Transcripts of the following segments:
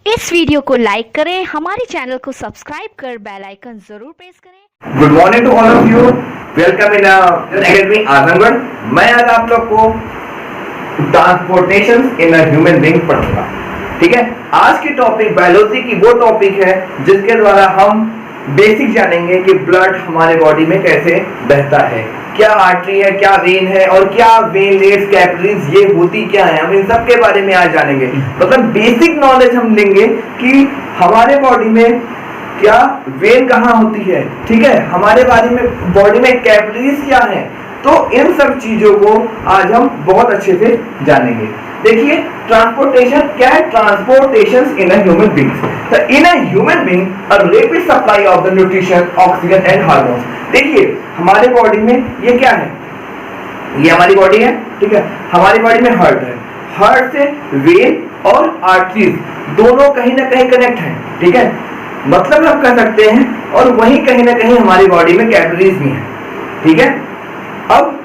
इस वीडियो को लाइक करें, हमारे चैनल को सब्सक्राइब कर बेल आइकन जरूर प्रेस करें। Good morning to all of you, welcome in academy Azamgarh. मैं आज आप लोग को transportation in a human being पढ़ूंगा। ठीक है, आज की टॉपिक बायोलॉजी की वो टॉपिक है जिसके द्वारा हम बेसिक जानेंगे कि ब्लड हमारे बॉडी में कैसे बहता है, क्या आर्टरी है, क्या वेन है और क्या वेनलेट्स, कैपिलरीज ये होती क्या है, हम इन सब के बारे में आज जानेंगे। मतलब बेसिक नॉलेज हम लेंगे कि हमारे बॉडी में क्या वेन कहाँ होती है, ठीक है, हमारे बारे में बॉडी में कैपिलरीज क्या है। तो इन सब चीजों को आज हम बहुत अच्छे से जानेंगे। देखिए ट्रांसपोर्टेशन क्या है, transportation in a human being. In a human being a rapid supply of the nutrition, oxygen and hormones. देखिए हमारे बॉडी में ये क्या है, ये हमारी बॉडी है, ठीक है, हमारी बॉडी में हार्ट है, हार्ट से वेन और आर्टरीज दोनों कहीं ना कहीं कनेक्ट है, ठीक है, मतलब हम कह सकते हैं। और वहीं कहीं ना कहीं हमारी बॉडी में कैपिलरीज भी है, ठीक है। अब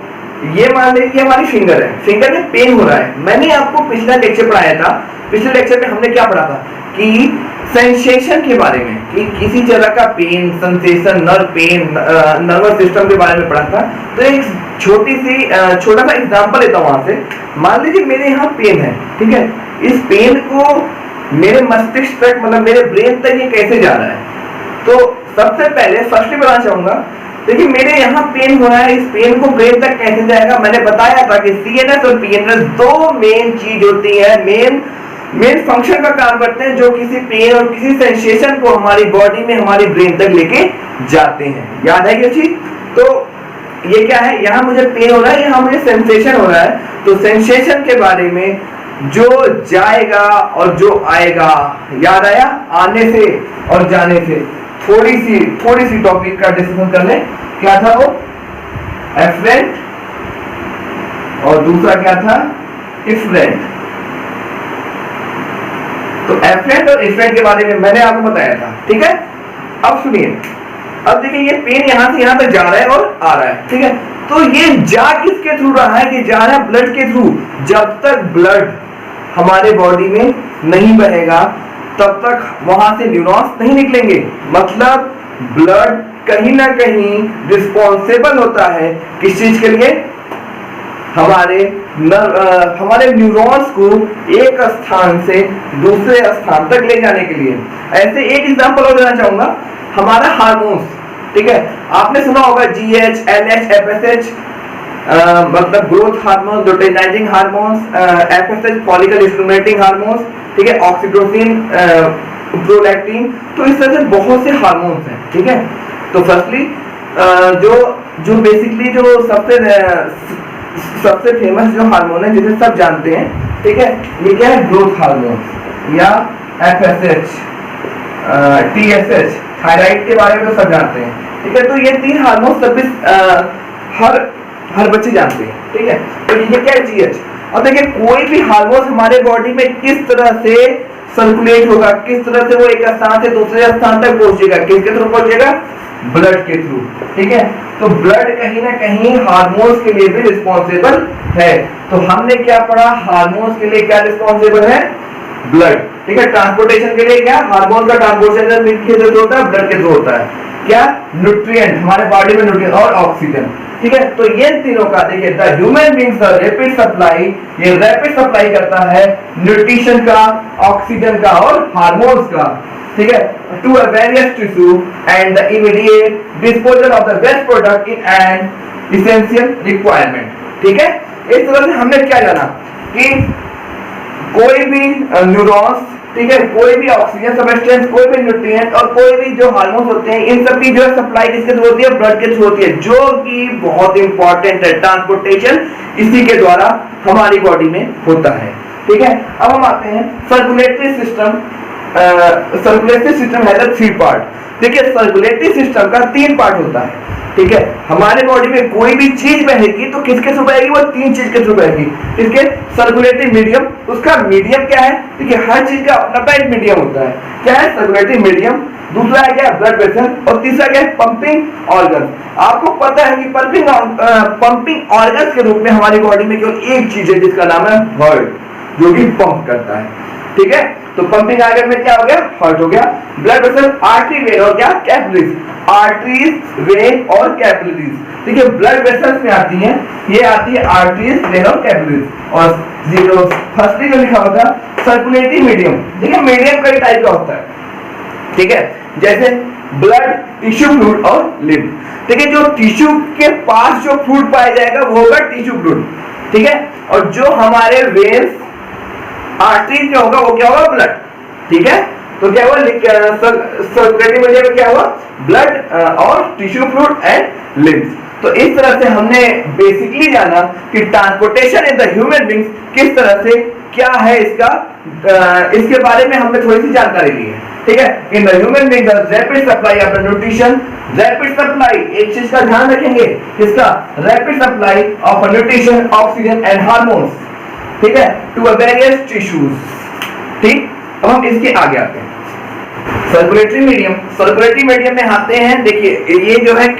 ये मान लीजिए हमारी फिंगर है, फिंगर में पेन हो रहा है। मैंने आपको पिछला लेक्चर पढ़ाया था, पिछले लेक्चर में हमने क्या पढ़ा था कि सेंसेशन के बारे में, कि किसी जगह का pain, sensation, nerve pain, nervous system के बारे में पढ़ा था। तो एक छोटा सा एग्जांपल लेता हूं वहां से। मान लीजिए मेरे यहाँ पेन है, ठीक है, इस पेन को मेरे मस्तिष्क तक, मतलब मेरे ब्रेन तक ये कैसे जा रहा है। तो सबसे पहले फर्स्टली बताना चाहूंगा, देखिए मेरे यहाँ पेन हो रहा है, इस पेन को ब्रेन तक कैसे जाएगा। मैंने बताया था कि सीएनएस और पीएनएस दो मेन चीज होती है, मेन फंक्शन का काम करते हैं, जो किसी पेन और किसी सेंसेशन को हमारी बॉडी में, हमारी ब्रेन तक लेके जाते हैं। याद है ये चीज। तो ये क्या है, यहाँ मुझे पेन हो रहा है, यहाँ मुझे सेंसेशन हो रहा है। तो सेंसेशन के बारे में जो जाएगा और जो आएगा, याद आया, आने से और जाने से। थोड़ी सी टॉपिक का डिस्कशन कर ले। क्या था वो, एफरेंट और दूसरा क्या था, इफरेंट। तो एफरेंट और इफरेंट के बारे में मैंने आपको बताया था, ठीक है। अब सुनिए, अब देखिए ये पेन यहां से यहां तक जा रहा है और आ रहा है, ठीक है। तो ये जा किसके थ्रू रहा है, कि जा रहा है ब्लड के थ्रू। जब तक ब्लड हमारे बॉडी में नहीं बहेगा तब तक वहां से न्यूरॉन्स नहीं निकलेंगे। मतलब ब्लड कहीं ना कहीं रिस्पॉन्सिबल होता है किस चीज के लिए, हमारे न्यूरॉन्स को एक स्थान से दूसरे स्थान तक ले जाने के लिए। ऐसे एक एग्जांपल और देना चाहूंगा, हमारा हार्मोन्स, ठीक है, आपने सुना होगा जीएच, एलएच, एफएसएच, मतलब growth hormone, luteinizing hormones, FSH follicle stimulating hormones, ठीक है, ऑक्सीटोसिन, प्रोलैक्टिन। तो इस तरह से बहुत से हार्मोन्स हैं, ठीक है। तो फर्स्टली जो बेसिकली जो सबसे फेमस जो हार्मोन है जिसे सब जानते हैं, ठीक है, ये क्या है, ग्रोथ हार्मोन या एफएसएच, टीएसएच, थायराइड के बारे में तो सब जानते हैं, ठीक है। तो ये तीन हार्मोन सब हर बच्चे जानते हैं, ठीक है। तो ये क्या है, जीएच। और देखिए कोई भी हार्मोन हमारे बॉडी में किस तरह से सर्कुलेट होगा, किस तरह से वो एक स्थान से दूसरे स्थान तक पहुंचेगा, किसके थ्रू पहुंचेगा, ब्लड के थ्रू, ठीक है। तो ब्लड कहीं ना कहीं हार्मोन्स के लिए भी रिस्पॉन्सिबल है। तो हमने क्या पढ़ा, हार्मोन्स के लिए क्या रिस्पॉन्सिबल है, ब्लड, ठीक है। ट्रांसपोर्टेशन के लिए क्या, हार्मोन का ट्रांसपोर्टेशन किसके थ्रू होता है, ब्लड के थ्रू होता है। क्या, न्यूट्रिएंट, हमारे बॉडी में न्यूट्रिएंट और ऑक्सीजन, ठीक है। तो ये तीनों का देखिए, the human beings rapid supply, ये रैपिड सप्लाई करता है न्यूट्रिशन का, ऑक्सीजन का और हार्मोन्स का, ठीक है, to a various tissue and the immediate disposal of the waste product in an essential requirement, ठीक है। इस तरह से हमने क्या जाना कि कोई भी न्यूरॉन्स, ठीक है, कोई भी ऑक्सीजन सब्सटेंस, कोई भी न्यूट्रिएंट और कोई भी जो हार्मोन्स होते हैं, इन सब की जो सप्लाई किसके थ्रू होती है, ब्लड के थ्रू होती है, जो कि बहुत इंपॉर्टेंट है। ट्रांसपोर्टेशन इसी के द्वारा हमारी बॉडी में होता है, ठीक है। अब हम आते हैं सर्कुलेटरी सिस्टम। सर्कुलेटरी सिस्टम है द 3 पार्ट। देखिए सर्कुलेटरी सिस्टम का 3 पार्ट होता है, ठीक है। हमारे बॉडी में कोई भी चीज बहेगी तो किसके थ्रू बहेगी, वो 3 चीज के थ्रू बहेगी। इसके सर्कुलेटरी मीडियम, उसका मीडियम क्या है, देखिए हर चीज का अपना एक मीडियम होता है। क्या है, सर्कुलेटरी मीडियम। दूसरा है क्या, ब्लड वेसल। और तीसरा क्या है, पंपिंग ऑर्गन। आपको पता है कि पंपिंग ऑर्गन के रूप में हमारी बॉडी में केवल एक चीज है जिसका नाम है हार्ट, जो कि पंप करता है, ठीक है। तो पंपिंग आर्गन में क्या हो गया, हार्ट हो गया। ब्लड वेसल, आर्टरी, वेन और क्या, कैपिलरीज, आर्टरीज, वेन और कैपिलरीज। देखिए ब्लड वेसल्स में आती हैं, ये आती है आर्टरीज, वेन और कैपिलरीज। और जीरो फर्स्टली जो लिखा होता है सर्कुलेटरी मीडियम। देखिए मीडियम कई टाइप का होता है, ठीक है, जैसे ब्लड, टिश्यू फ्लूइड और लिम्फ। देखिए जो टिश्यू के पास जो फ्लूइड पाया जाएगा वो होगा टिश्यू फ्लूइड, ठीक है, और जो हमारे वेन्स, आर्टरीज में होगा वो क्या होगा, ब्लड, ठीक है। तो क्या हुआ, सर्कुलेटरी मीडियम में क्या हुआ, ब्लड और टिश्यू फ्लूइड एंड लिम्फ। तो इस तरह से हमने बेसिकली जाना कि transportation in the human beings किस तरह से क्या है इसका, इसके बारे में हमने थोड़ी सी जानकारी ली है, ठीक है। In the human being the rapid supply of nutrition, rapid supply, एक चीज का ध्यान रखेंगे, इसका rapid supply of nutrition, oxygen and hormones, ठीक है, टू वेरियस टिश्यूज, ठीक। अब हम इसके आगे आते हैं, सर्कुलेटरी मीडियम। सर्कुलेटरी मीडियम में आते हैं, देखिए ये जो है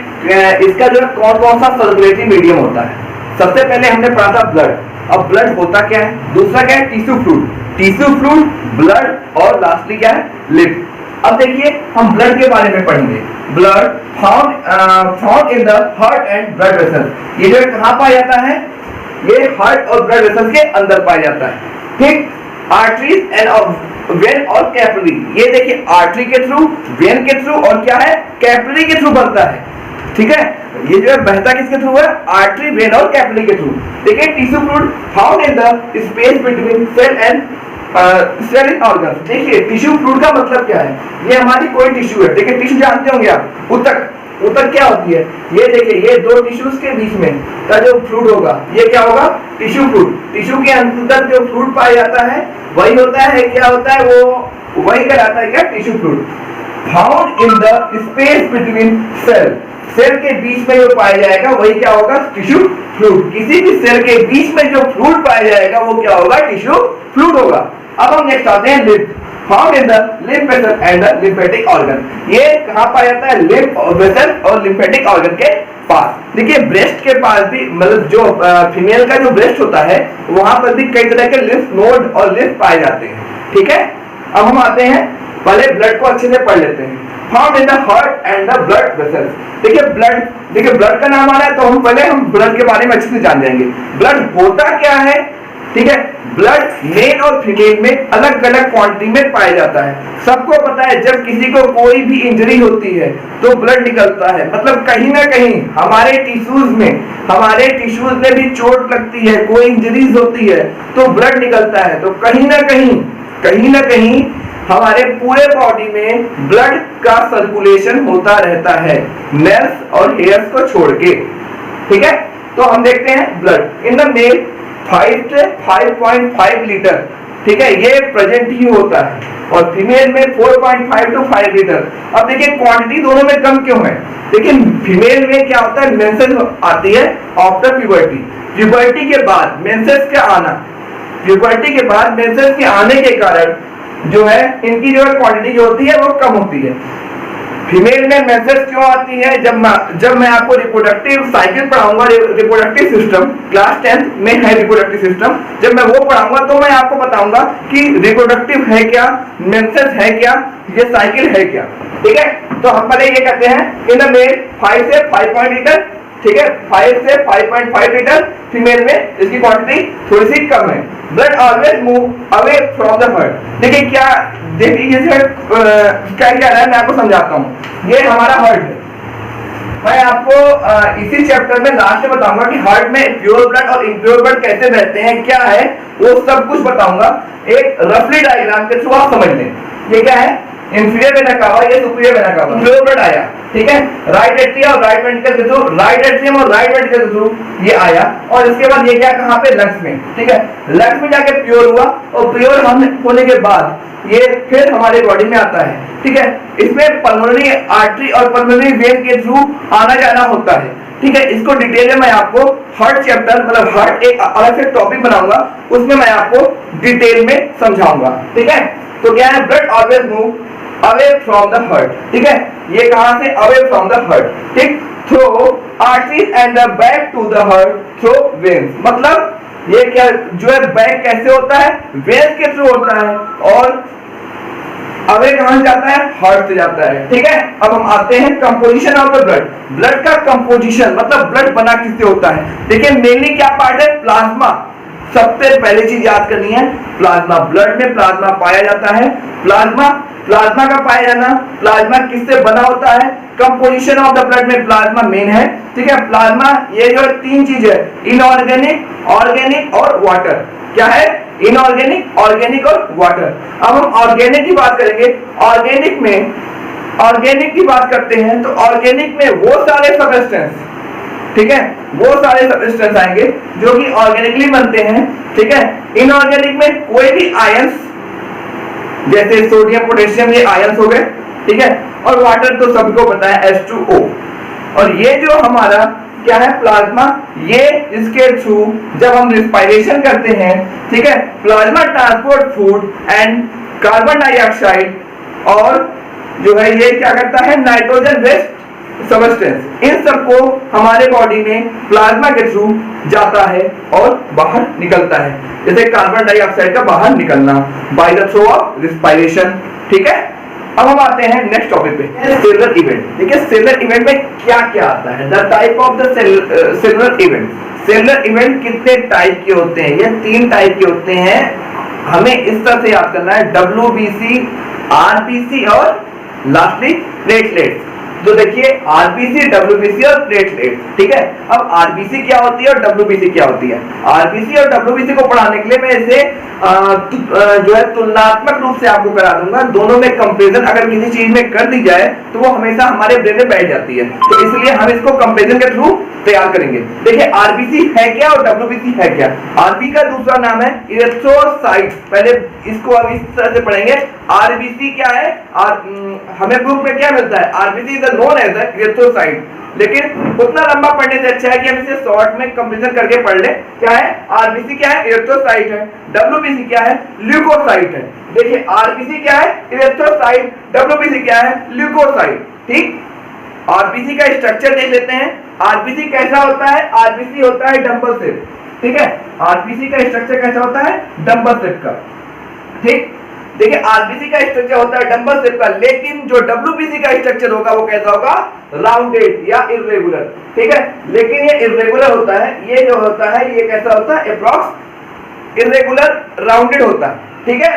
इसका जो है कौन कौन सा सर्कुलेटरी मीडियम होता है। सबसे पहले हमने पढ़ा था ब्लड। अब ब्लड होता क्या है, दूसरा क्या है, tissue fluid, tissue fluid, blood और लास्टली क्या है, लिम्फ। अब देखिए हम ब्लड के बारे में पढ़ेंगे। Blood found in the heart and blood vessel. ये जो कहाँ पाया जाता है, ये हार्ट और ब्लड वेसल के अंदर पाया जाता है, ठीक। आर्टरीज एंड वेन और कैपिलरी, ये देखिए आर्टरी के थ्रू, वेन के थ्रू और क्या है, कैपिलरी के थ्रू बनता है, ठीक है। ये जो है बहता किसके थ्रू है, आर्टरी, वेन और कैपिलरी के थ्रू। देखिए tissue fluid found in the space between cell and cell in organs. देखिए टिश्यू फ्लूइड का मतलब क्या है, ये हमारी कोई टिश्यू है, देखिए टिश्यू जानते होंगे आप, ऊतक, ऊतक क्या होती है, ये देखिए ये दो टिश्यूज के बीच में का जो फ्लूइड होगा ये क्या होगा, टिश्यू फ्लूइड। टिश्यू के अंदर जो फ्लूइड पाया जाता है वही होता है, क्या होता है वो, वही कहलाता है क्या, tissue fluid. Found in the space between cell, cell के बीच में जो पाया जाएगा वही क्या होगा, टिश्यू फ्लूइड। किसी भी सेल के बीच में जो फ्लूइड पाया जाएगा वो क्या होगा, टिश्यू फ्लूइड होगा। अब हम नेक्स्ट आते हैं lymph. Found in the lymph vessel and the lymphatic organ. ये कहाँ पाया जाता है, लिम्फ वेसल और लिम्फेटिक ऑर्गन के पास। देखिए ब्रेस्ट के पास भी, मतलब जो फीमेल का जो ब्रेस्ट होता है वहां पर भी कई तरह के लिम्फ नोड और लिम्फ पाए जाते हैं, ठीक है। अब हम आते हैं, पहले ब्लड को अच्छे से पढ़ लेते हैं। Found in the heart and the blood vessels. देखिए ब्लड का नाम आ रहा है तो हम पहले ब्लड के बारे में अच्छे से जान जाएंगे। ब्लड होता क्या है, ठीक है। ब्लड मेल और फीमेल में अलग अलग क्वांटिटी में पाया जाता है। सबको पता है जब किसी को कोई भी इंजरी होती है तो ब्लड निकलता है, मतलब कहीं ना कहीं हमारे टिश्यूज में भी चोट लगती है, कोई इंजरीज होती है तो ब्लड निकलता है। तो कहीं ना कहीं हमारे पूरे बॉडी में ब्लड का सर्कुलेशन होता रहता है, नेल्स और हेयर्स को छोड़ के, ठीक है। तो हम देखते हैं ब्लड इन द मेल 5 से 5.5 लीटर, ठीक है, ये प्रेजेंट ही होता है, और फीमेल में 4.5 to 5 लीटर। अब देखिए क्वांटिटी दोनों में कम क्यों है, लेकिन फीमेल में क्या होता है, मेंसेस आती है आफ्टर प्यूबर्टी, प्यूबर्टी के बाद मेंसेस का आना, प्यूबर्टी के बाद मेंसेस के आने के कारण जो है इनकी जो है क्वांटिटी जो होती है वो कम होती है। फीमेल में मेंसेस क्यों आती है, जब मैं आपको रिप्रोडक्टिव साइकिल पढ़ाऊंगा, रिप्रोडक्टिव सिस्टम क्लास 10 में है रिप्रोडक्टिव सिस्टम, जब मैं वो पढ़ाऊंगा तो मैं आपको बताऊंगा कि रिप्रोडक्टिव है क्या, मेंसेस है क्या, ये साइकिल है क्या, ठीक है। तो हम पहले ये कहते हैं इन द मेल 5 से 5 लीटर, ठीक है, 5 से 5.5 लीटर, फीमेल में इसकी क्वांटिटी थोड़ी सी कम है। Blood always move away from the heart. देखिए क्या क्या है, मैं आपको समझाता हूँ। ये हमारा हार्ट है, मैं आपको इसी चैप्टर में लास्ट में बताऊंगा कि हार्ट में प्योर ब्लड और इम्प्योर ब्लड कैसे बहते हैं, क्या है वो सब कुछ बताऊंगा। एक रफली डायग्राम के थ्रू आप समझ लें। ये क्या है, इंफीरियर वेना कावा, ये superior vena cava, pure blood आया, ठीक है, राइट एट्रियम और राइट वेंट्रिकल के थ्रू, राइट एट्रियम और राइट वेंट्रिकल के थ्रू ये आया, और इसके बाद ये क्या कहाँ पे, लंग्स में, ठीक है, लंग्स में जाके प्योर हुआ, और प्योर होने के बाद ये फिर हमारे बॉडी में आता है, ठीक है। इसमें पल्मोनरी आर्टरी और पल्मोनरी वेन के थ्रू आना जाना होता है, ठीक है। इसको डिटेल में मैं आपको हार्ट चैप्टर, मतलब हार्ट एक अलग से टॉपिक बनाऊंगा, उसमें मैं आपको डिटेल में समझाऊंगा, ठीक है। तो क्या है, blood always move away from the heart, ठीक है, ये कहां से, अवे फ्रॉम द हार्ट, ठीक, through arteries and the back to the heart through veins. मतलब ये क्या जो है बैक कैसे होता है, वेन्स के थ्रू होता है, और अब ये कहां से जाता है? हार्ट से जाता है। ठीक है, अब हम आते हैं composition of the blood. Blood का कंपोजिशन मतलब ब्लड बना किससे होता है? देखिए मेनली क्या पार्ट है? प्लाज्मा। सबसे पहले चीज याद करनी है प्लाज्मा। ब्लड में प्लाज्मा पाया जाता है। प्लाज्मा का पाया जाना, प्लाज्मा किससे बना होता है? कंपोजिशन ऑफ द ब्लड में प्लाज्मा मेन है। ठीक है, प्लाज्मा ये जो तीन चीज है, इनऑर्गेनिक, ऑर्गेनिक और वाटर। क्या है? इनऑर्गेनिक, ऑर्गेनिक और वाटर। अब हम ऑर्गेनिक की बात करेंगे। ऑर्गेनिक की बात करते हैं तो ऑर्गेनिक में वो सारे सबस्टेंस, ठीक है, वो सारे सबस्टेंस आएंगे जो कि ऑर्गेनिकली बनते हैं। ठीक है, इनऑर्गेनिक में कोई भी आयंस, जैसे सोडियम, पोटेशियम, ये आयंस हो गए। ठीक है, और वाटर तो सबको पता है H2O। और ये जो हमारा क्या है? प्लाज्मा, ये इसके थ्रू जब हम रिस्पायरेशन करते हैं, ठीक है, plasma transport food and carbon dioxide और जो है ये क्या करता है? Nitrogen waste substance. इन सबको हमारे बॉडी में प्लाज्मा के थ्रू जाता है और बाहर निकलता है, जैसे कार्बन डाइऑक्साइड का बाहर निकलना by the through of respiration. ठीक है, अब हम आते हैं नेक्स्ट टॉपिक पे, सेलुलर इवेंट। देखिए सेलुलर इवेंट में क्या क्या आता है? The type of the cellular event. Cellular event कितने टाइप के होते हैं? ये 3 टाइप के होते हैं। हमें इस तरह से याद करना है, WBC, RBC और लास्टली प्लेटलेट्स। तो देखिए आरबीसी, डब्ल्यूबीसी और प्लेटलेट। ठीक है, अब आरबीसी क्या होती है और डब्ल्यूबीसी क्या होती है? आरबीसी और डब्ल्यूबीसी को पढ़ाने के लिए मैं इसे जो है तुलनात्मक रूप से आपको करा दूंगा। दोनों में कंपैरिजन अगर किसी चीज में कर दी जाए तो वो हमेशा हमारे ब्रेन में बैठ जाती है, तो इसलिए हम इसको कंपैरिजन के थ्रू तैयार करेंगे। देखिए आरबीसी है क्या और डब्ल्यूबीसी है क्या? आरबी का दूसरा नाम है इरिथ्रोसाइट। पहले इसको अब इस तरह से पढ़ेंगे। आरबीसी क्या है? हमें बुक में क्या मिलता है? RBC is known as erythrocyte. लेकिन उतना लंबा पढ़ने से अच्छा है कि हम इसे शॉर्ट में कंपैरिजन करके पढ़ ले। क्या है? आरबीसी क्या है? इरिथ्रोसाइट है। डब्ल्यूबीसी क्या है? ल्यूकोसाइट है। देखिए आरबीसी क्या है? इरिथ्रोसाइट। डब्ल्यूबीसी क्या है? ल्यूकोसाइट। ठीक, आरबीसी का स्ट्रक्चर देख लेते हैं। आरबीसी कैसा होता है? आरबीसी होता है डंबल शेप। ठीक है, आरबीसी का स्ट्रक्चर कैसा होता है? डंबल शेप का। ठीक, देखिए आरबीसी का स्ट्रक्चर होता है डंबल शेप का, लेकिन जो डब्ल्यूबीसी का स्ट्रक्चर होगा वो कैसा होगा? राउंडेड या इर्रेगुलर। ठीक है, लेकिन ये इर्रेगुलर होता है। ये जो होता है ये कैसा होता है? अप्रॉक्स इर्रेगुलर राउंडेड होता है। ठीक है,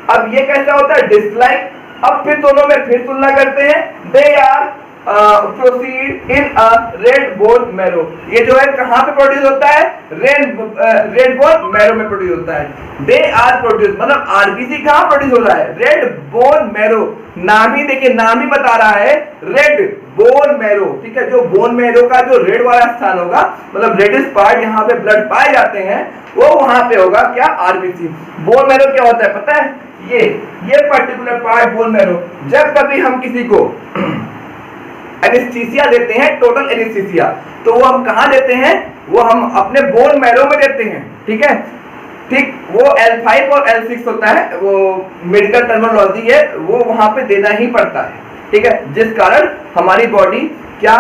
अब ये कैसा होता है? डिस्क-लाइक। अब फिर दोनों में फिर तुलना करते हैं। They are proceed in a red bone marrow. ये जो है कहां पे प्रोड्यूस होता है? रेड बोन मैरो में प्रोड्यूस होता है। दे आर प्रोड्यूस मतलब आरबीसी कहां प्रोड्यूस हो रहा है? Red bone marrow. नाम ही देखिए, नाम ही बता रहा है रेड बोन मैरो। ठीक है, जो बोन मैरो का जो रेड वाला स्थान होगा, मतलब रेडिश पार्ट यहाँ पे ब्लड पाए जाते हैं, वो वहां पे होगा क्या? आरबीसी। बोन मैरो क्या होता है पता है? ये पर्टिकुलर पार्ट बोन मैरो। जब कभी हम किसी को एनेस्थीसिया देते हैं, टोटल एनेस्थीसिया, तो वो हम कहां देते हैं? वो हम अपने बोन मैरो में देते हैं। ठीक है, ठीक, वो L5 और L6 होता है, वो मेडिकल टर्मिनोलॉजी है, वो वहां पे देना ही पड़ता है। ठीक है, जिस कारण हमारी बॉडी क्या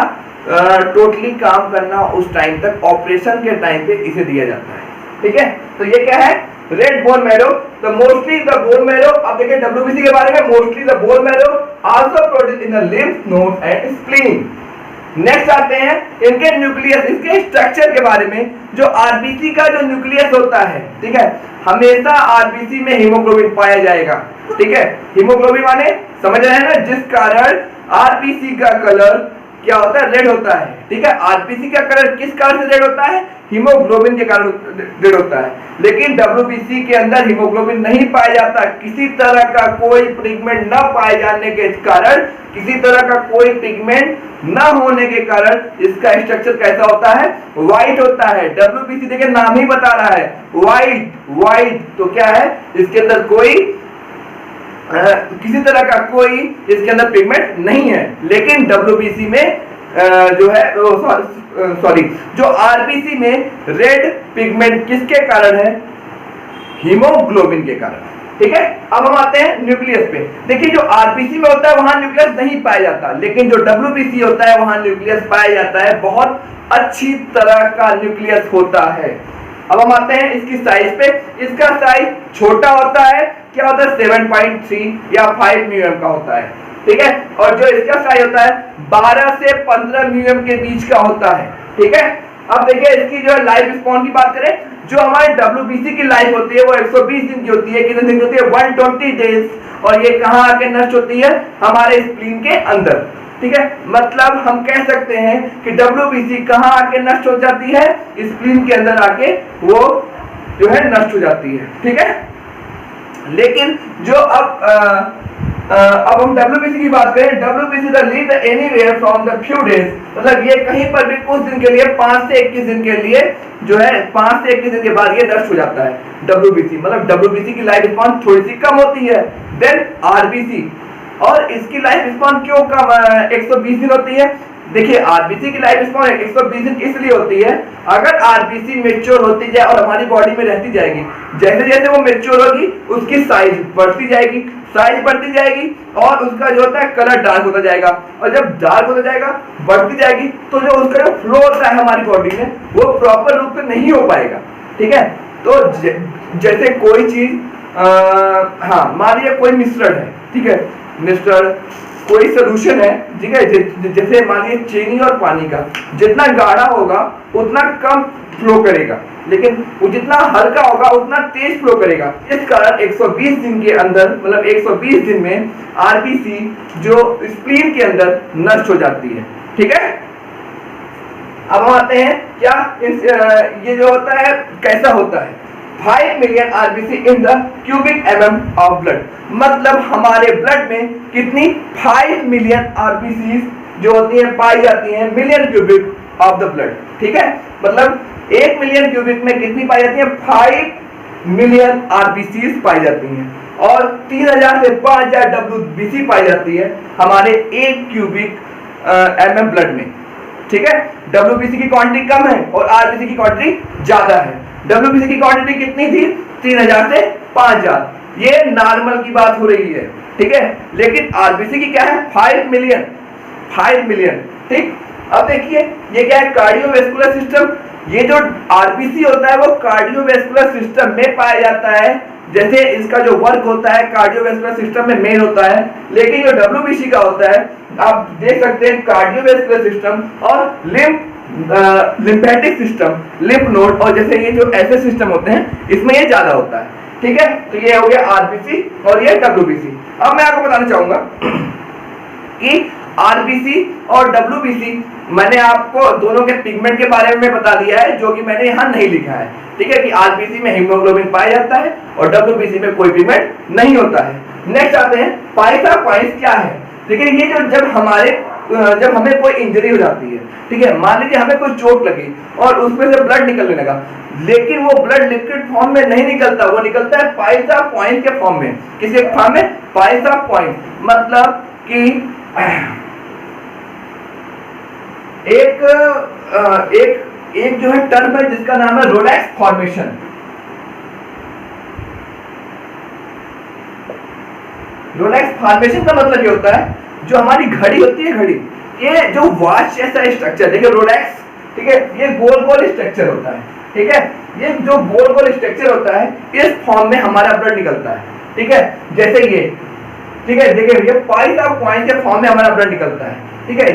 टोटली काम करना उस टाइम तक, ऑपरेशन के टाइम पे इसे दिया जाता है। ठीक है, तो ये क्या है? Red bone marrow. तो मोस्टली द बोन मैरो। अब देखिए डब्ल्यूबीसी के बारे में, mostly the bone marrow also produce in the lymph node and spleen. Next आते हैं इनके न्यूक्लियस, इसके स्ट्रक्चर के बारे में। जो आरबीसी का जो न्यूक्लियस होता है, ठीक है, हमेशा आरबीसी में हीमोग्लोबिन पाया जाएगा। ठीक है, हीमोग्लोबिन माने समझ रहे हैं ना, जिस कारण आरबीसी का कलर क्या होता है? रेड होता है। ठीक है, आरबीसी का कलर किस कारण से रेड होता है? हीमोग्लोबिन के कारण रेड होता है। लेकिन डब्ल्यूबीसी के अंदर हीमोग्लोबिन नहीं पाया जाता। किसी तरह का कोई पिगमेंट न पाए जाने के कारण, किसी तरह का कोई पिगमेंट न होने के कारण इसका स्ट्रक्चर कैसा होता है? व्हाइट होता है। डब्ल्यूबीसी देखिए नाम ही बता रहा है व्हाइट। तो क्या है? इसके अंदर कोई किसी तरह का कोई इसके अंदर पिगमेंट नहीं है। लेकिन डब्ल्यूबीसी में जो है सॉरी, जो आरबीसी में रेड पिगमेंट किसके कारण है? हीमोग्लोबिन के कारण। ठीक है, अब हम आते हैं न्यूक्लियस पे। देखिए जो आरबीसी में होता है वहां न्यूक्लियस नहीं पाया जाता, लेकिन जो डब्ल्यूबीसी होता है वहां न्यूक्लियस पाया जाता है। बहुत अच्छी तरह का न्यूक्लियस होता है। अब हम आते हैं इसकी साइज पे। इसका साइज छोटा होता है, क्या होता है 7.3 या 5 म्यूएम का होता है, ठीक है। और जो इसका साइज होता है 12 से 15 म्यूएम के बीच का होता है, ठीक है। अब देखिए इसकी जो लाइफ स्पॉन की बात करें, जो हमारे WBC की लाइफ होती है वो 120 दिन की होती है। कितने दिन की होती है? 120 डेज। और ये कहाँ आके नष्ट होती है? हमारे स्प्लीन के अंदर, ठीक है। मतलब हम कह सकते हैं कि WBC कहाँ आके नष्ट हो जाती है? स्प्लीन के अंदर आके वो जो है नष्ट हो जाती है, ठीक है। लेकिन जो अब हम WBC की बात करें, WBC the leave anywhere from the few days, मतलब ये कहीं पर भी कुछ दिन के लिए 5 से 21 दिन के लिए जो है 5 से 21 दिन के बाद ये नष्ट हो जाता है WBC। मतलब WBC की लाइफ स्पॉन थोड़ी सी कम होती है देन RBC। और इसकी लाइफ स्पॉन क्यों कम 120 दिन होती है? देखिए RBC की लाइफ स्पॉन 120 दिन इसलिए होती है, अगर RBC मैच्योर होती जाए और हमारी बॉडी में रहती जाएगी, जैसे जैसे वो मैच्योर होगी उसकी साइज बढ़ती जाएगी, साइज बढ़ती जाएगी और उसका जो होता है कलर डार्क होता जाएगा। और जब डार्क होता जाएगा, बढ़ती जाएगी, तो जो उसका जो फ्लो होता है हमारी बॉडी में वो प्रॉपर रूप से नहीं हो पाएगा, ठीक है। तो जैसे कोई चीज हाँ मान लीजिए कोई मिश्रण है, ठीक है, मिश्रण कोई सोल्यूशन है, ठीक है, जैसे मान लीजिए चीनी और पानी का, जितना गाढ़ा होगा उतना कम फ्लो करेगा, लेकिन वो जितना हल्का होगा उतना तेज फ्लो करेगा। इस कारण 120 दिन के अंदर, मतलब 120 दिन में RBC जो स्प्लीन के अंदर नष्ट हो जाती है, ठीक है। अब हम आते हैं क्या ये जो होता है कैसा होता है? 5 million RBC in the cubic mm of blood, मतलब हमारे ब्लड में कितनी 5 मिलियन RBC जो होती हैं पाई जाती हैं million cubic of the blood, ठीक है। मतलब 1 मिलियन क्यूबिक में कितनी पाई जाती है? 5 मिलियन RBC पाई जाती हैं। और 3000 से 5000 WBC पाई जाती है हमारे 1 क्यूबिक mm ब्लड में, ठीक है। WBC की क्वांटिटी कम है और RBC की क्वांटिटी ज्यादा है। WBC की क्वांटिटी कितनी थी? 3000 से 5000, ये नॉर्मल की बात हो रही है, ठीक है। लेकिन RBC की क्या है? 5 मिलियन, 5 मिलियन, ठीक। अब देखिए ये क्या है? Cardiovascular system. ये जो RBC होता है वो कार्डियोवैस्कुलर सिस्टम में पाया जाता है, जैसे इसका जो वर्क होता है कार्डियोवैस्कुलर सिस्टम में मेन होता है। लेकिन जो WBC का होता है आप देख सकते हैं कार्डियोवैस्कुलर सिस्टम और लिम्फेटिक सिस्टम, लिम्फ नोड और जैसे ये जो ऐसे सिस्टम होते हैं इसमें ये ज्यादा होता है, ठीक है। तो ये हो गया RBC और ये WBC। अब मैं आपको बताना चाहूंगा कि RBC और WBC मैंने आपको दोनों के पिगमेंट के बारे में बता दिया है, जो कि मैंने यहाँ नहीं लिखा है, ठीक है, कि RBC में हीमोग्लोबिन पाया जाता है और WBC में कोई पिगमेंट नहीं होता है। नेक्स्ट आते हैं पाइसा पॉइंट्स क्या है। देखिए ये जो जब हमें कोई इंजरी हो जाती है, ठीक है, मान लीजिए हमें कोई चोट लगी और उसमें से ब्लड निकलने लगा, लेकिन वो ब्लड लिक्विड फॉर्म में नहीं निकलता, वो निकलता है पाइसा पॉइंट के फॉर्म में। किसी फॉर्म में? पाइसा पॉइंट। मतलब कि एक जो है टर्म है जिसका नाम है रोलेक्स फॉर्मेशन। रोलेक्स फॉर्मेशन का मतलब ये होता है जो हमारी घड़ी होती है, घड़ी, ये जो वॉच जैसा स्ट्रक्चर, देखिए रोलेक्स, ठीक है, ये गोल गोल स्ट्रक्चर होता है, ठीक है। ये जो गोल गोल स्ट्रक्चर होता है इस फॉर्म में हमारा ब्लड निकलता है, ठीक है, जैसे ये, ठीक है, देखिए ये पाइसा पॉइंट के फॉर्म में हमारा ब्लड निकलता है, ठीक है।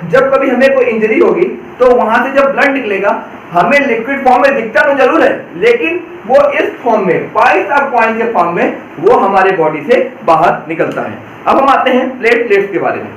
जब कभी हमें कोई इंजरी होगी तो वहां से जब ब्लड निकलेगा हमें लिक्विड फॉर्म में दिखता तो जरूर है, लेकिन वो इस फॉर्म में पाइसा पॉइंट के फॉर्म में वो हमारे बॉडी से बाहर निकलता है। अब हम आते हैं प्लेटलेट्स के बारे में।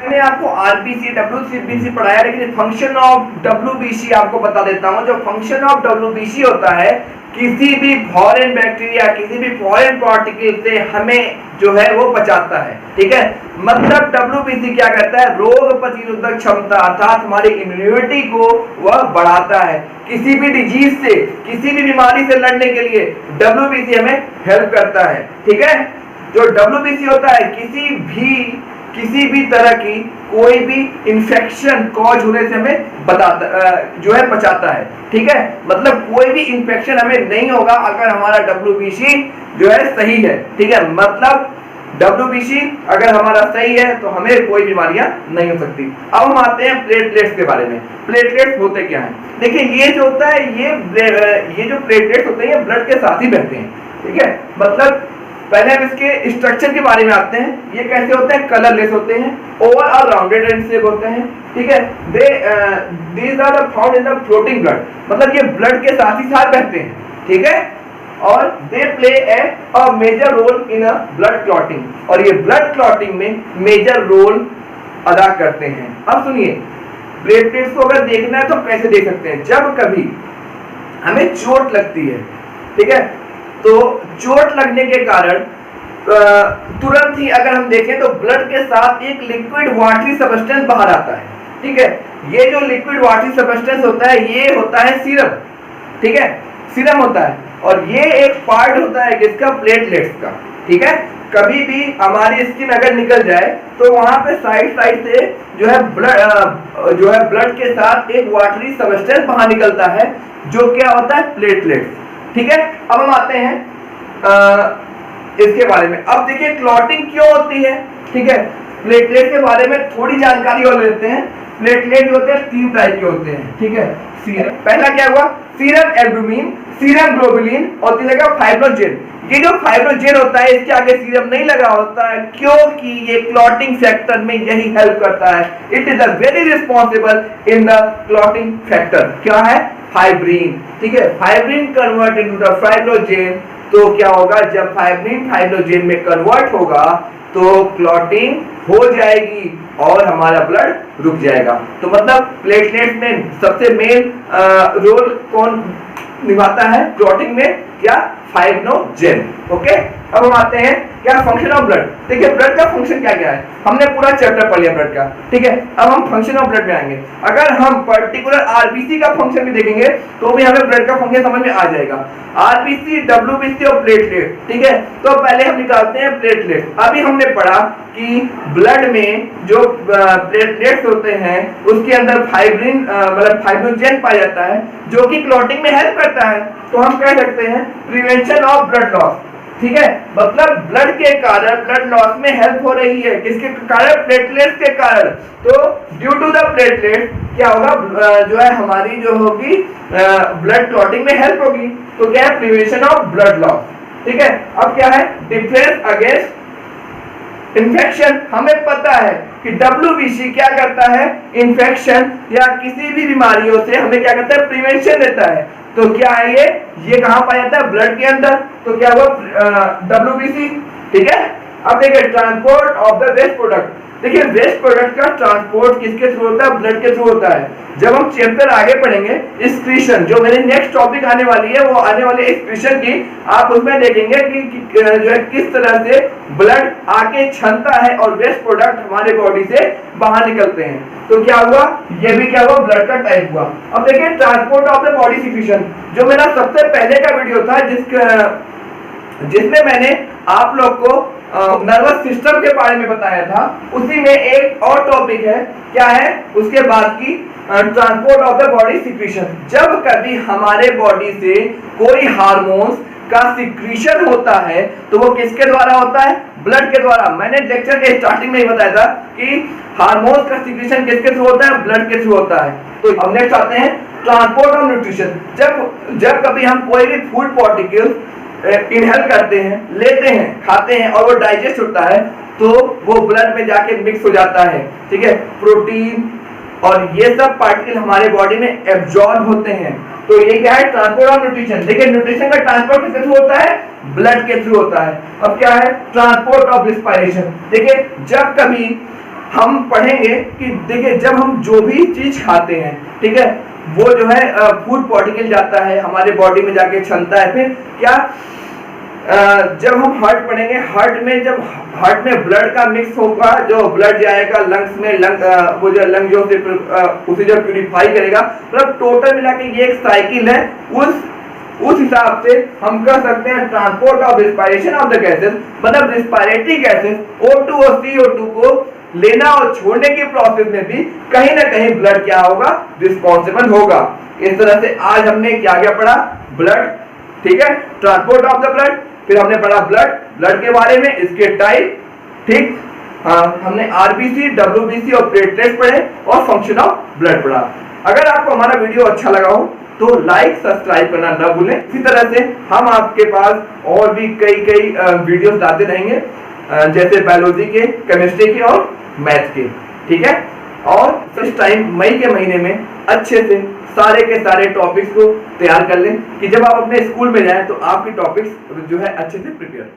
मैंने आपको RBC WBC पढ़ाया, लेकिन फंक्शन ऑफ WBC आपको बता देता हूं। जो फंक्शन ऑफ WBC होता है, किसी भी फॉरेन बैक्टीरिया, किसी भी फॉरेन पार्टिकल से हमें जो है वो बचाता है, ठीक है। मतलब WBC क्या करता है? रोग प्रतिरोधक क्षमता अर्थात हमारी इम्यूनिटी को वह बढ़ाता है। किसी भी डिजीज से, किसी भी बीमारी से लड़ने के लिए WBC हमें हेल्प करता है, ठीक है। जो WBC होता है किसी भी तरह की कोई भी इंफेक्शन कॉज होने से हमें बचाता है, ठीक है। मतलब कोई भी इंफेक्शन हमें नहीं होगा अगर हमारा WBC जो है सही है, ठीक है। मतलब WBC अगर हमारा सही है तो हमें कोई बीमारियां नहीं हो सकती। अब हम आते हैं प्लेटलेट्स के बारे में। प्लेटलेट्स होते क्या हैं? देखिए ये जो होता है ये जो प्लेटलेट्स होते हैं ये ब्लड के साथ ही बहते हैं, ठीक है। मतलब पहले हम इसके स्ट्रक्चर के बारे में आते हैं। ये कैसे होते हैं? कलरलेस होते हैं, ओवल और राउंडेड एंड शेप होते हैं, ठीक है। These are found in the floating blood, मतलब ये ब्लड के साथ ही साथ बहते हैं, ठीक है। और they play a major role in a blood clotting, और ये ब्लड क्लॉटिंग में मेजर रोल अदा करते हैं। अब सुनिए, प्लेटलेट्स को अगर देखना है तो कैसे देख सकते हैं? जब कभी हमें चोट लगती है, ठीक है, तो चोट लगने के कारण तुरंत ही अगर हम देखें तो ब्लड के साथ एक लिक्विड वाटरी सब्सटेंस बाहर आता है, ठीक है। ये जो लिक्विड वाटरी सब्सटेंस होता है ये होता है सीरम, ठीक है, सीरम होता है। और ये एक पार्ट होता है किसका? प्लेटलेट्स का, ठीक है। कभी भी हमारी स्किन अगर निकल जाए तो वहां पे साइड से जो है ब्लड के साथ एक वाटरी सब्सटेंस बाहर निकलता है, जो क्या होता है? प्लेटलेट्स, ठीक है। अब हम आते हैं इसके बारे में। अब देखिए क्लॉटिंग क्यों होती है, ठीक है। प्लेटलेट के बारे में थोड़ी जानकारी और लेते हैं। प्लेटलेट होते हैं 3 टाइप के होते हैं, ठीक है। सीरम, पहला क्या हुआ? सीरम एल्बुमिन, सीरम ग्लोबुलिन और तीसरा फाइब्रोजेन। ये जो फाइब्रोजेन होता है इसके आगे सीरम नहीं लगा होता है, क्योंकि ये क्लॉटिंग फैक्टर में यही हेल्प करता है। It is a very responsible in the clotting factor. क्या है? फाइब्रिन, ठीक है। फाइब्रिन कन्वर्ट इनटू द फाइब्रोजेन, तो क्या होगा? जब फाइब्रिन फाइब्रोजेन में कन्वर्ट होगा तो क्लॉटिंग हो जाएगी और हमारा ब्लड रुक जाएगा। तो मतलब प्लेटलेट्स में सबसे मेन रोल कौन निभाता है क्लॉटिंग में? क्या? फाइब्रोजेन, ओके। अब हम आते हैं क्या? Function of blood. देखिए ब्लड का फंक्शन क्या क्या है, हमने पूरा चैप्टर पढ़ लिया ब्लड का, ठीक है। अब हम फंक्शन ऑफ ब्लड में आएंगे। अगर हम पर्टिकुलर आरबीसी का फंक्शन भी देखेंगे तो भी हमें ब्लड का फंक्शन समझ में आ जाएगा। आरबीसी, डब्ल्यूबीसी और प्लेटलेट, ठीक है। तो पहले हम निकालते हैं प्लेटलेट। अभी हमने पढ़ा कि ब्लड में जो प्लेटलेट्स होते हैं उसके अंदर फाइब्रिन मतलब फाइब्रोजेन पाया जाता है, जो कि क्लॉटिंग में हेल्प करता है। तो हम कह सकते हैं प्रिवेंशन ऑफ ब्लड लॉस, ठीक है। मतलब ब्लड के कारण ब्लड लॉस में हेल्प हो रही है, किसके कारण? प्लेटलेट्स के कारण। तो ड्यू टू द प्लेटलेट क्या होगा? जो है हमारी जो होगी ब्लड क्लॉटिंग में हेल्प होगी। तो क्या है? प्रिवेंशन ऑफ ब्लड लॉस, ठीक है। अब क्या है? Defence against infection. हमें पता है कि WBC क्या करता है? इन्फेक्शन या किसी भी बीमारियों से हमें क्या करता है? प्रिवेंशन देता है। तो क्या है ये कहां पाया जाता है? ब्लड के अंदर। तो क्या हुआ? WBC, ठीक है। अब देखिए transport of the waste product. देखिए वेस्ट प्रोडक्ट का ट्रांसपोर्ट किसके थ्रू होता है? ब्लड के थ्रू होता है। जब हम चैप्टर आगे पढ़ेंगे एक्सक्रीशन, जो मेरी नेक्स्ट टॉपिक आने वाली है, वो आने वाली एक्सक्रीशन की, आप उसमें देखेंगे कि जो है किस तरह से ब्लड आके छनता है और वेस्ट प्रोडक्ट हमारे बॉडी से बाहर निकलते हैं। तो क्या हुआ? ये भी क्या हुआ? ब्लड का टाइप हुआ। अब देखिए transport of the body secretion, जो मेरा सबसे पहले का वीडियो था जिसमें मैंने आप लोग को नर्वस सिस्टम के बारे में बताया था, उसी में एक और टॉपिक है, क्या है उसके बाद की? Transport of the body secretion. जब कभी हमारे बॉडी से कोई हार्मोन्स का सिक्रीशन होता है तो वो किसके द्वारा होता है? ब्लड के द्वारा। मैंने लेक्चर के स्टार्टिंग में ही बताया था कि हार्मोन्स का सिक्रीशन किसके थ्रू होता है? ब्लड के थ्रू होता है। तो अब नेक्स्ट आते हैं ट्रांसपोर्ट ऑफ न्यूट्रिशन। जब कभी हम कोई भी फूड पार्टिकल्स इनहेल करते हैं, लेते हैं, खाते हैं और वो डाइजेस्ट होता है तो वो ब्लड में जाके मिक्स हो जाता है, ठीक है। प्रोटीन और ये सब पार्टिकल हमारे बॉडी में एब्जॉर्ब होते हैं। तो ये क्या है? Transport of nutrition. देखिए न्यूट्रिशन का ट्रांसपोर्ट किसके थ्रू होता है? ब्लड के थ्रू होता है। अब क्या है? Transport of respiration. देखिए जब कभी हम पढ़ेंगे कि देखिए जब हम जो भी चीज खाते हैं, ठीक है, वो जो है फूड पार्टिकल जाता है हमारे बॉडी में जाके छनता है। फिर क्या जब हम हार्ट पढ़ेंगे, जब हार्ट में ब्लड का मिक्स होगा, जो ब्लड जाएगा लंग्स में, वो जो लंग जो उसे जो प्यूरिफाई करेगा, मतलब टोटल मिला के ये एक साइकिल है। उस हिसाब से हम कह सकते हैं transport of respiration of the gases, मतलब रिस्पायरेटरी गैसेस O2 और CO2 को लेना और छोड़ने के प्रोसेस में भी कहीं ना कहीं ब्लड क्या होगा? रिस्पॉन्सिबल होगा। इस तरह से आज हमने क्या क्या पढ़ा? ब्लड, ठीक है, ट्रांसपोर्ट ऑफ द ब्लड, फिर हमने पढ़ा ब्लड के बारे में, इसके टाइप, ठीक, हमने आरबीसी, डब्ल्यूबीसी और प्लेटलेट्स पढ़े और फंक्शन ऑफ ब्लड पढ़ा। अगर आपको हमारा वीडियो अच्छा लगा हो तो लाइक सब्सक्राइब करना ना भूलें। इसी तरह से हम आपके पास और भी कई वीडियोस लाते रहेंगे, जैसे बायोलॉजी के, केमिस्ट्री के और मैथ के, ठीक है। और इस टाइम मई के महीने में अच्छे से सारे के सारे टॉपिक्स को तैयार कर लें कि जब आप अपने स्कूल में जाएं तो आपके टॉपिक्स जो है अच्छे से प्रिपेयर